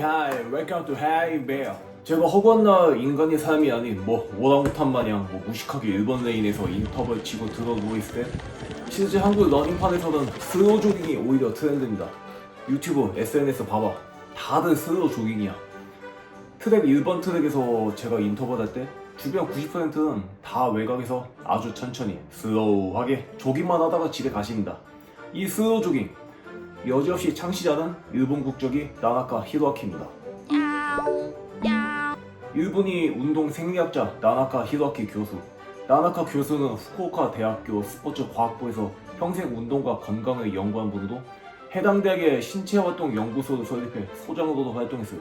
하이 웰컴 투 하이 베어. 제가 허구한나 인간의 삶이 아닌 오랑우탄 마냥 무식하게 일본 레인에서 인터벌 치고 들어 누워있을 때 실제 한국 러닝판에서는 슬로우 조깅이 오히려 트렌드입니다. 유튜브, SNS 봐봐, 다들 슬로우 조깅이야. 트랙 1번 트랙에서 제가 인터벌 할 때 주변 90%는 다 외곽에서 아주 천천히 슬로우하게 조깅만 하다가 집에 가십니다. 이 슬로우 조깅 여지없이 창시자는 일본 국적이 나나카 히로아키입니다. 일본이 운동 생리학자 나나카 히로아키 교수. 나나카 교수는 후쿠오카 대학교 스포츠과학부에서 평생 운동과 건강을 연구한 분으로 해당 대학의 신체활동 연구소를 설립해 소장으로도 활동했어요.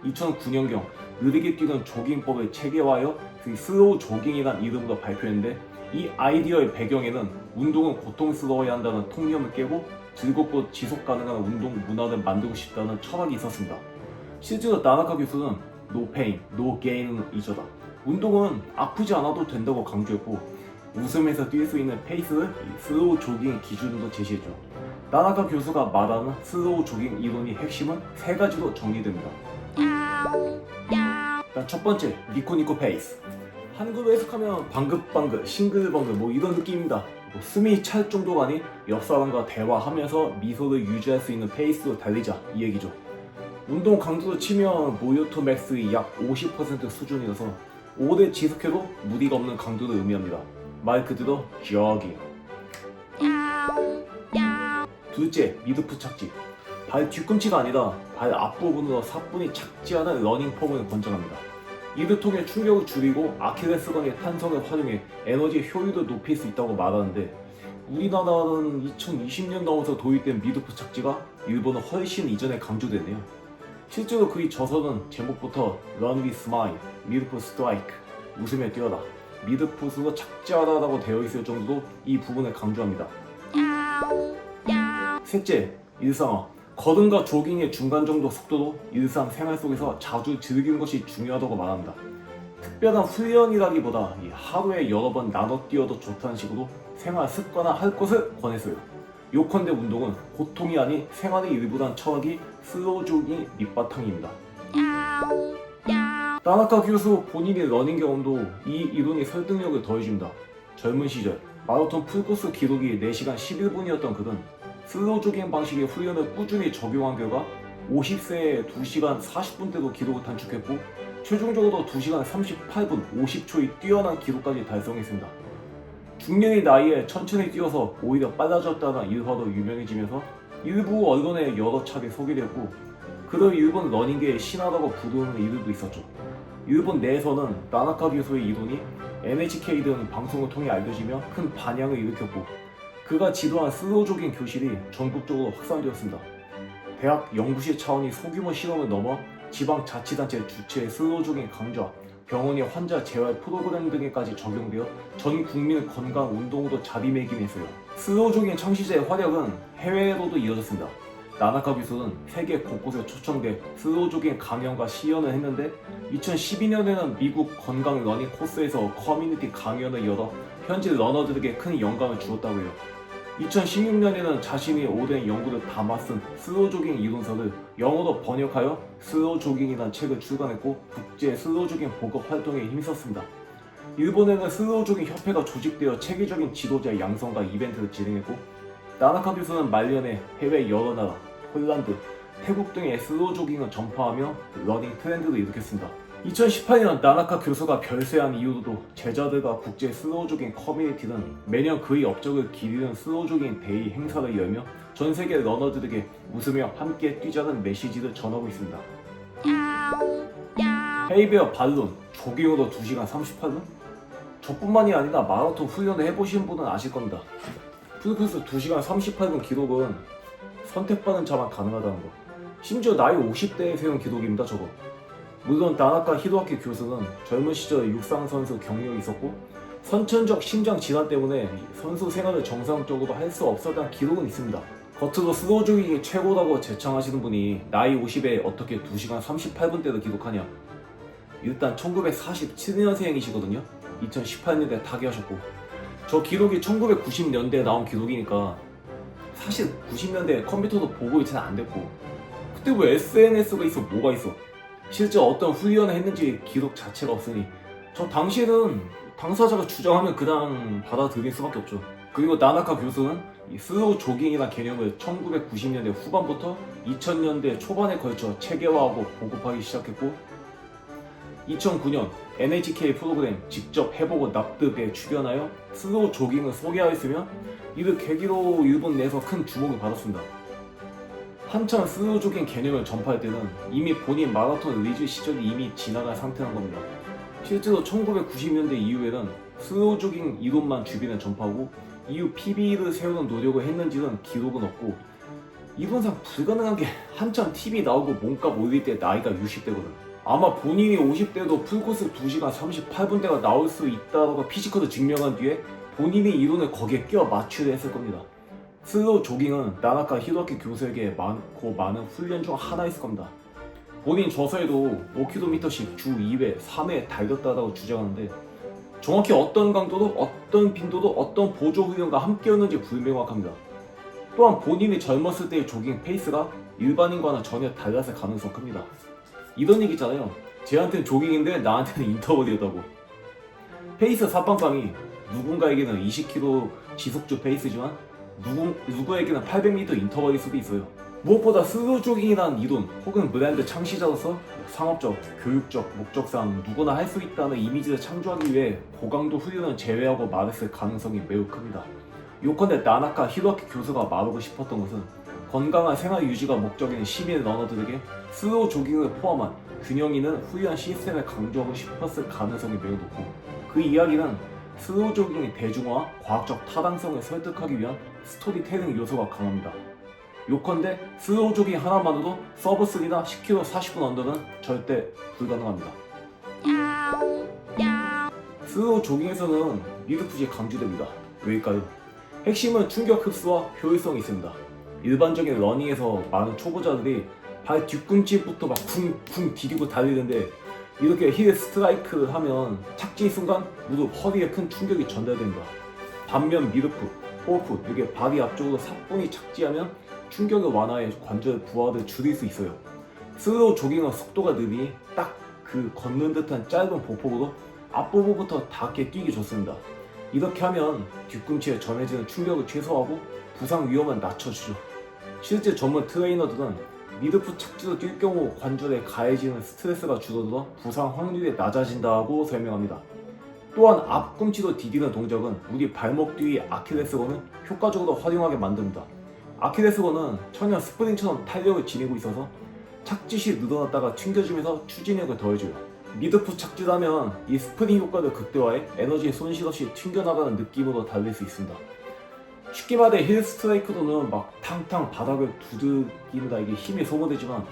2009년경 느리게 뛰는 조깅법을 체계화하여 그 슬로우 조깅이란 이름으로 발표했는데, 이 아이디어의 배경에는 운동은 고통스러워야 한다는 통념을 깨고 즐겁고 지속 가능한 운동 문화를 만들고 싶다는 철학이 있었습니다. 실제로 나나카 교수는 No pain, no gain은 이저다. 운동은 아프지 않아도 된다고 강조했고, 웃으면서 뛸 수 있는 페이스를 슬로우 조깅 기준으로 제시했죠. 나나카 교수가 말하는 슬로우 조깅 이론의 핵심은 세 가지로 정리됩니다. 일단 첫 번째, 니코니코 페이스. 한글로 해석하면 방긋방긋, 싱글벙글 이런 느낌입니다. 숨이 찰 정도가 아닌 옆 사람과 대화하면서 미소를 유지할 수 있는 페이스로 달리자, 이 얘기죠. 운동 강도로 치면 모요토 맥스의 약 50% 수준이라서 오래 지속해도 무리가 없는 강도를 의미합니다. 말 그대로 조깅. 둘째, 미드풋 착지. 발 뒤꿈치가 아니라 발 앞부분으로 사뿐히 착지하는 러닝 폼을 권장합니다. 이를 통해 충격을 줄이고 아킬레스건의 탄성을 활용해 에너지 효율을 높일 수 있다고 말하는데, 우리나라는 2020년 넘어서 도입된 미드풋 착지가 일본은 훨씬 이전에 강조되네요. 실제로 그의 저서는 제목부터 Run with Smile, 미드풋 스트라이크, 웃으며 뛰어라, 미드풋으로 착지하라라고 되어 있을 정도로 이 부분을 강조합니다. 셋째, 일상화. 걸음과 조깅의 중간 정도 속도로 일상생활 속에서 자주 즐기는 것이 중요하다고 말합니다. 특별한 훈련이라기보다 하루에 여러 번 나눠 뛰어도 좋다는 식으로 생활 습관화 할 것을 권했어요. 요컨대 운동은 고통이 아닌 생활의 일부란 철학이 슬로우 조깅의 밑바탕입니다. 나나카 교수 본인의 러닝 경험도 이 이론이 설득력을 더해줍니다. 젊은 시절 마라톤 풀코스 기록이 4시간 11분이었던 그는 슬로우 조깅 방식의 훈련을 꾸준히 적용한 결과 50세에 2시간 40분대로 기록을 단축했고, 최종적으로 2시간 38분 50초의 뛰어난 기록까지 달성했습니다. 중년의 나이에 천천히 뛰어서 오히려 빨라졌다는 일화로 유명해지면서 일부 언론에 여러 차례 소개되었고, 그를 일본 러닝계의 신화라고 부르는 이들도 있었죠. 일본 내에서는 나나카 교수의 이론이 NHK 등 방송을 통해 알려지며 큰 반향을 일으켰고, 그가 지도한 슬로우 조깅 교실이 전국적으로 확산되었습니다. 대학 연구실 차원의 소규모 실험을 넘어 지방자치단체 주최의 슬로우 조깅 강좌, 병원의 환자 재활 프로그램 등에까지 적용되어 전 국민 건강 운동으로 자리매김했어요. 슬로우 조깅 창시자의 활약은 해외로도 이어졌습니다. 나나카 교수는 세계 곳곳에 초청돼 슬로우 조깅 강연과 시연을 했는데, 2012년에는 미국 건강 러닝 코스에서 커뮤니티 강연을 열어 현지 러너들에게 큰 영감을 주었다고 해요. 2016년에는 자신이 오랜 연구를 담아 쓴 슬로우 조깅 이론서를 영어로 번역하여 슬로우 조깅이라는 책을 출간했고, 국제 슬로우 조깅 보급 활동에 힘썼습니다. 일본에는 슬로우 조깅 협회가 조직되어 체계적인 지도자 양성과 이벤트를 진행했고, 나나카 교수는 말년에 해외 여러 나라, 폴란드, 태국 등의 슬로우 조깅을 전파하며 러닝 트렌드를 일으켰습니다. 2018년 나나카 교수가 별세한 이후로도 제자들과 국제 슬로우 조깅 커뮤니티는 매년 그의 업적을 기리는 슬로우 조깅 데이 행사를 열며 전 세계 러너들에게 웃으며 함께 뛰자는 메시지를 전하고 있습니다. 헤이베어 발론, 조깅으로 2시간 38분? 저뿐만이 아니라 마라톤 훈련을 해보신 분은 아실 겁니다. 풀코스 2시간 38분 기록은 선택받은 자만 가능하다는 거. 심지어 나이 50대에 세운 기록입니다, 저거. 물론 나나카 히로아키 교수는 젊은 시절에 육상 선수 경력이 있었고, 선천적 심장 질환 때문에 선수 생활을 정상적으로 할 수 없었다는 기록은 있습니다. 겉으로 슬로우 조깅이 최고라고 제창하시는 분이 나이 50에 어떻게 2시간 38분대를 기록하냐. 일단 1947년생이시거든요 2018년에 타계하셨고, 저 기록이 1990년대에 나온 기록이니까 사실 90년대 컴퓨터도 보고 있지는 안 됐고, 그때 왜 SNS가 있어? 뭐가 있어? 실제 어떤 훈련을 했는지 기록 자체가 없으니 저 당시에는 당사자가 주장하면 그냥 받아들일 수밖에 없죠. 그리고 나나카 교수는 이 슬로우 조깅이라는 개념을 1990년대 후반부터 2000년대 초반에 걸쳐 체계화하고 보급하기 시작했고 2009년 NHK 프로그램 직접 해보고 납득에 출연하여 슬로우 조깅을 소개하였으며 이를 계기로 일본 내에서 큰 주목을 받았습니다. 한참 슬로우 조깅 개념을 전파할 때는 이미 본인 마라톤 리즈 시절이 이미 지나간 상태란 겁니다. 실제로 1990년대 이후에는 슬로우 조깅 이론만 주변에 전파하고 이후 PB를 세우는 노력을 했는지는 기록은 없고 이론상 불가능한 게 한참 TV 나오고 몸값 올릴 때 나이가 60대거든. 아마 본인이 50대도 풀코스 2시간 38분대가 나올 수 있다고 피지컬을 증명한 뒤에 본인이 이론을 거기에 끼워 맞추려 했을 겁니다. 슬로우 조깅은 나나카 히로키 교수에게 많고 많은 훈련 중 하나였을 겁니다. 본인 저서에도 5km씩 주 2회, 3회 달렸다고 주장하는데 정확히 어떤 강도로, 어떤 빈도로, 어떤 보조 훈련과 함께였는지 불명확합니다. 또한 본인이 젊었을 때의 조깅 페이스가 일반인과는 전혀 달랐을 가능성이 큽니다. 이런 얘기 있잖아요. 쟤한테는 조깅인데 나한테는 인터벌이었다고. 페이스 사빵빵이 누군가에게는 20km 지속주 페이스지만 누구에게는 800m 인터벌일 수도 있어요. 무엇보다 슬로우 조깅이라는 이론 혹은 브랜드 창시자로서 상업적, 교육적 목적상 누구나 할 수 있다는 이미지를 창조하기 위해 고강도 훈련을 제외하고 말했을 가능성이 매우 큽니다. 요컨대 나나카 히로키 교수가 말하고 싶었던 것은 건강한 생활 유지가 목적인 시민 러너들에게 슬로우 조깅을 포함한 균형 있는 훈련 시스템을 강조하고 싶었을 가능성이 매우 높고 그 이야기는 슬로우 조깅의 대중화, 과학적 타당성을 설득하기 위한 스토리텔링 요소가 강합니다. 요컨대 슬로우 조깅 하나만으로도 서브 3나 10km 40분 언더는 절대 불가능합니다. 슬로우 조깅에서는 미드푸시 강조됩니다. 왜일까요? 핵심은 충격 흡수와 효율성이 있습니다. 일반적인 러닝에서 많은 초보자들이 발 뒤꿈치부터 막 쿵쿵 디디고 달리는데 이렇게 힐 스트라이크 하면 착지 순간 무릎, 허리에 큰 충격이 전달됩니다. 반면 미드풋, 포어풋, 이렇게 발이 앞쪽으로 사뿐히 착지하면 충격을 완화해 관절 부하를 줄일 수 있어요. 슬로우 조깅은 속도가 느리니 딱 그 걷는 듯한 짧은 보폭으로 앞부분부터 닿게 뛰기 좋습니다. 이렇게 하면 뒤꿈치에 전해지는 충격을 최소화하고 부상 위험을 낮춰주죠. 실제 전문 트레이너들은 미드풋 착지로 뛸 경우 관절에 가해지는 스트레스가 줄어들어 부상 확률이 낮아진다고 설명합니다. 또한 앞꿈치로 디디는 동작은 우리 발목 뒤의 아킬레스건을 효과적으로 활용하게 만듭니다. 아킬레스건은 천연 스프링처럼 탄력을 지니고 있어서 착지시 늘어났다가 튕겨주면서 추진력을 더해줘요. 미드풋 착지라면 이 스프링 효과를 극대화해 에너지 손실 없이 튕겨나가는 느낌으로 달릴 수 있습니다. 쉽게 말해 힐 스트라이크로는 막 탕탕 바닥을 두들긴다 이게 힘이 소모되지만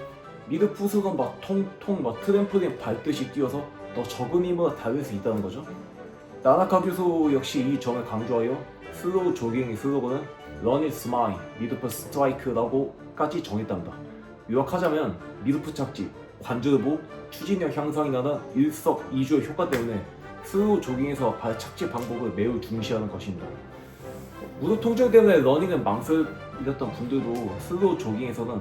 미드풋은 막 통통 막 트램폴린 밟듯이 뛰어서 더 적은 힘으로 달릴 수 있다는 거죠. 나나카 교수 역시 이 점을 강조하여 슬로우 조깅의 슬로건은 Run is mine, 미드풋 스트라이크라고까지 정했답니다. 요약하자면 미드풋 착지, 관절 보호, 추진력 향상이라는 일석이조의 효과 때문에 슬로우 조깅에서 발 착지 방법을 매우 중시하는 것입니다. 무릎 통증 때문에 러닝을 망설였던 분들도 슬로우 조깅에서는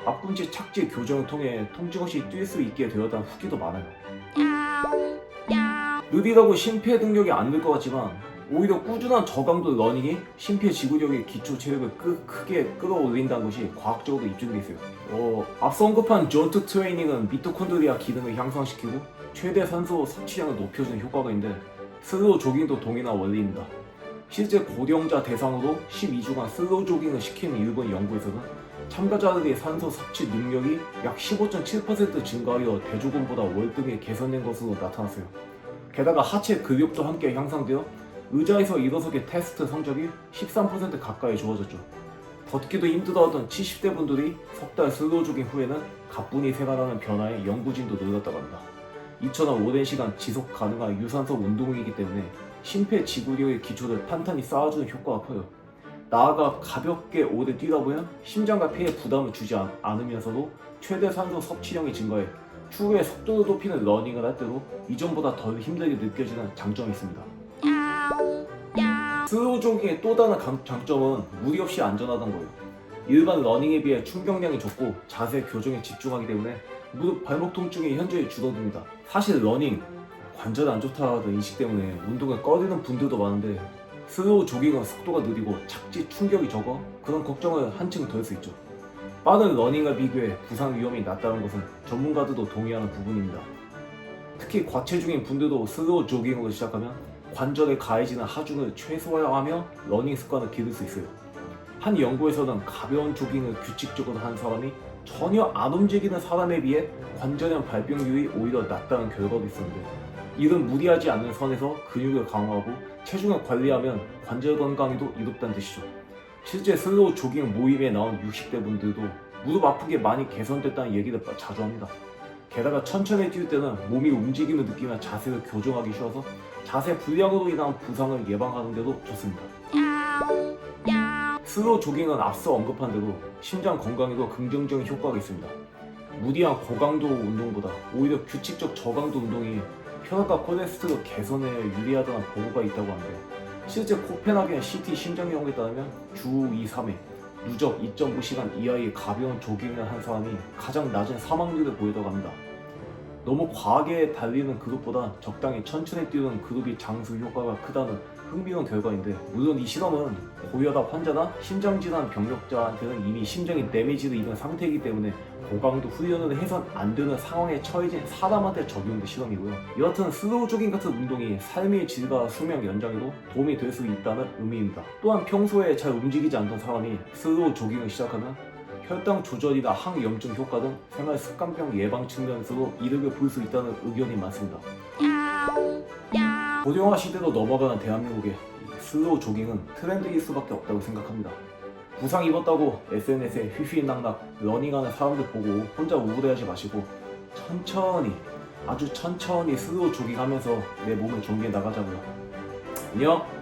앞꿈치 착지 교정을 통해 통증 없이 뛸 수 있게 되었다는 후기도 많아요. 느리다고 심폐 능력이 안 늘 것 같지만 오히려 꾸준한 저강도 러닝이 심폐 지구력의 기초 체력을 크게 끌어올린다는 것이 과학적으로 입증돼 있어요. 앞서 언급한 존트 트레이닝은 미토콘드리아 기능을 향상시키고 최대 산소 섭취량을 높여주는 효과가 있는데 슬로우 조깅도 동일한 원리입니다. 실제 고령자 대상으로 12주간 슬로우 조깅을 시킨 일본 연구에서는 참가자들의 산소 섭취 능력이 약 15.7% 증가하여 대조군보다 월등히 개선된 것으로 나타났어요. 게다가 하체 근육도 함께 향상되어 의자에서 일어서기 테스트 성적이 13% 가까이 좋아졌죠. 걷기도 힘들어하던 70대 분들이 석 달 슬로우 조깅 후에는 가뿐히 생활하는 변화에 연구진도 놀랐다고 합니다. 이처럼 오랜 시간 지속 가능한 유산소 운동이기 때문에 심폐 지구력의 기초를 탄탄히 쌓아주는 효과가 커요. 나아가 가볍게 오래 뛰다 보면 심장과 폐에 부담을 주지 않으면서도 최대 산소 섭취량이 증가해 추후에 속도를 높이는 러닝을 할 때도 이전보다 덜 힘들게 느껴지는 장점이 있습니다. 슬로우 조깅의 또 다른 장점은 무리 없이 안전하다는 거예요. 일반 러닝에 비해 충격량이 적고 자세 교정에 집중하기 때문에 무릎 발목 통증이 현저히 줄어듭니다. 사실 러닝 관절 안 좋다는 인식 때문에 운동을 꺼리는 분들도 많은데 슬로우 조깅은 속도가 느리고 착지 충격이 적어 그런 걱정을 한층 덜 수 있죠. 빠른 러닝과 비교해 부상 위험이 낮다는 것은 전문가들도 동의하는 부분입니다. 특히 과체중인 분들도 슬로우 조깅으로 시작하면 관절에 가해지는 하중을 최소화하며 러닝 습관을 기를 수 있어요. 한 연구에서는 가벼운 조깅을 규칙적으로 한 사람이 전혀 안 움직이는 사람에 비해 관절염 발병률이 오히려 낮다는 결과도 있었는데, 이런 무리하지 않는 선에서 근육을 강화하고 체중을 관리하면 관절 건강에도 이롭다는 뜻이죠. 실제 슬로우 조깅 모임에 나온 60대 분들도 무릎 아픈 게 많이 개선됐다는 얘기를 자주 합니다. 게다가 천천히 뛸 때는 몸이 움직임을 느끼며 자세를 교정하기 쉬워서 자세 불량으로 인한 부상을 예방하는 데도 좋습니다. 슬로우 조깅은 앞서 언급한 대로 심장 건강에도 긍정적인 효과가 있습니다. 무리한 고강도 운동보다 오히려 규칙적 저강도 운동이 혈압과 콜레스테롤 개선에 유리하다는 보고가 있다고 하는데, 실제 코펜하겐 CT 심장연구에 따르면 주 2, 3회 누적 2.5시간 이하의 가벼운 조깅을 한 사람이 가장 낮은 사망률을 보이다고 합니다. 너무 과하게 달리는 그룹보다 적당히 천천히 뛰는 그룹이 장수 효과가 크다는 흥미로운 결과인데, 물론 이 실험은 고혈압 환자나 심장질환 병력자한테는 이미 심장이 데미지를 입은 상태이기 때문에 고강도 훈련을 해선 안 되는 상황에 처해진 사람한테 적용된 실험이고요. 여하튼 슬로우 조깅 같은 운동이 삶의 질과 수명 연장에도 도움이 될 수 있다는 의미입니다. 또한 평소에 잘 움직이지 않던 사람이 슬로우 조깅을 시작하면 혈당 조절이나 항염증 효과 등 생활 습관병 예방 측면에서도 이득을 볼 수 있다는 의견이 많습니다. 고령화 시대로 넘어가는 대한민국에 슬로우 조깅은 트렌드일 수밖에 없다고 생각합니다. 부상 입었다고 SNS에 휘휘낙낙 러닝하는 사람들 보고 혼자 우울해하지 마시고 천천히, 아주 천천히 슬로우 조깅하면서 내 몸을 정비해 나가자고요. 안녕!